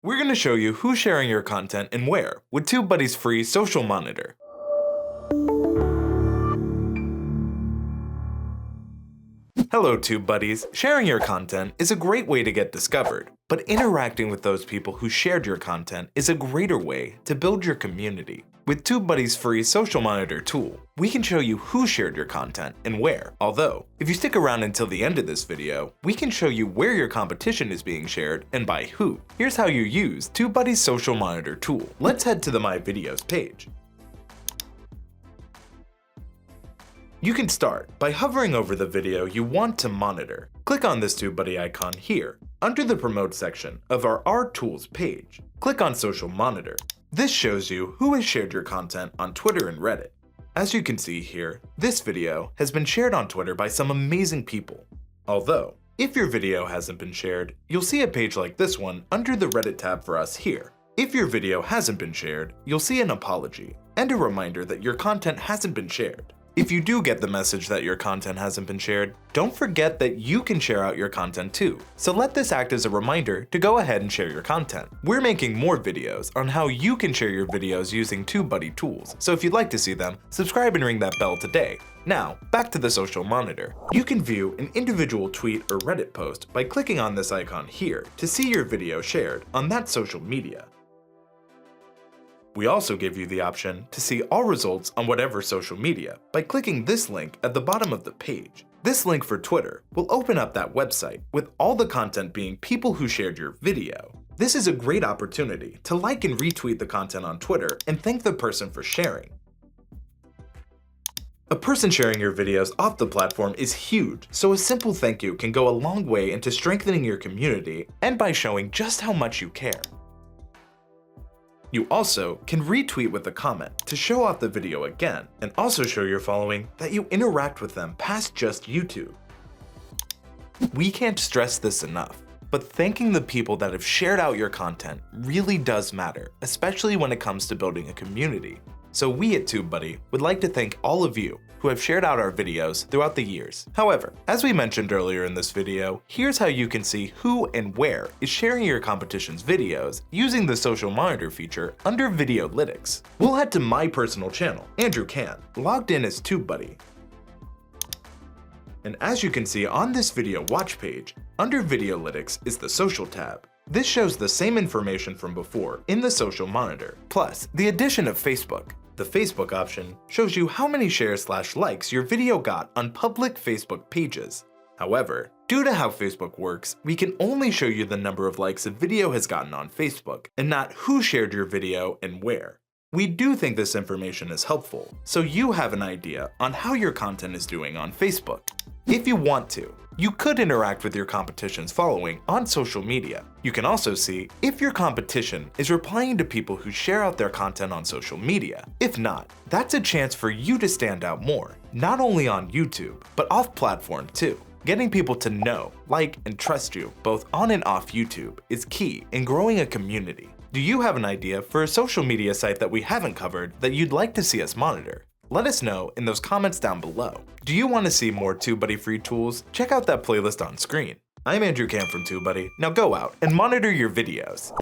We're going to show you who's sharing your content and where with TubeBuddy's free social monitor. Hello TubeBuddies, sharing your content is a great way to get discovered, but interacting with those people who shared your content is a greater way to build your community. With TubeBuddy's free social monitor tool, we can show you who shared your content and where. Although, if you stick around until the end of this video, we can show you where your competition is being shared and by who. Here's how you use TubeBuddy's social monitor tool. Let's head to the My Videos page. You can start by hovering over the video you want to monitor. Click on this TubeBuddy icon here, under the Promote section of our Tools page. Click on Social Monitor. This shows you who has shared your content on Twitter and Reddit. As you can see here, this video has been shared on Twitter by some amazing people. Although, if your video hasn't been shared, you'll see a page like this one under the Reddit tab for us here. If your video hasn't been shared, you'll see an apology and a reminder that your content hasn't been shared. If you do get the message that your content hasn't been shared, don't forget that you can share out your content too. So let this act as a reminder to go ahead and share your content. We're making more videos on how you can share your videos using TubeBuddy tools, so if you'd like to see them, subscribe and ring that bell today. Now, back to the social monitor. You can view an individual tweet or Reddit post by clicking on this icon here to see your video shared on that social media. We also give you the option to see all results on whatever social media by clicking this link at the bottom of the page. This link for Twitter will open up that website with all the content being people who shared your video. This is a great opportunity to like and retweet the content on Twitter and thank the person for sharing. A person sharing your videos off the platform is huge, so a simple thank you can go a long way into strengthening your community and by showing just how much you care. You also can retweet with a comment to show off the video again and also show your following that you interact with them past just YouTube. We can't stress this enough, but thanking the people that have shared out your content really does matter, especially when it comes to building a community. So we at TubeBuddy would like to thank all of you who have shared out our videos throughout the years. However, as we mentioned earlier in this video, here's how you can see who and where is sharing your competition's videos using the social monitor feature under Videolytics. We'll head to my personal channel, Andrew Can, logged in as TubeBuddy. And as you can see on this video watch page, under Videolytics is the social tab. This shows the same information from before in the social monitor, plus the addition of Facebook. The Facebook option shows you how many shares/likes your video got on public Facebook pages. However, due to how Facebook works, we can only show you the number of likes a video has gotten on Facebook and not who shared your video and where. We do think this information is helpful, so you have an idea on how your content is doing on Facebook. If you want to, you could interact with your competition's following on social media. You can also see if your competition is replying to people who share out their content on social media. If not, that's a chance for you to stand out more, not only on YouTube, but off-platform too. Getting people to know, like, and trust you both on and off YouTube is key in growing a community. Do you have an idea for a social media site that we haven't covered that you'd like to see us monitor? Let us know in those comments down below. Do you want to see more TubeBuddy free tools? Check out that playlist on screen. I'm Andrew Cam from TubeBuddy. Now go out and monitor your videos.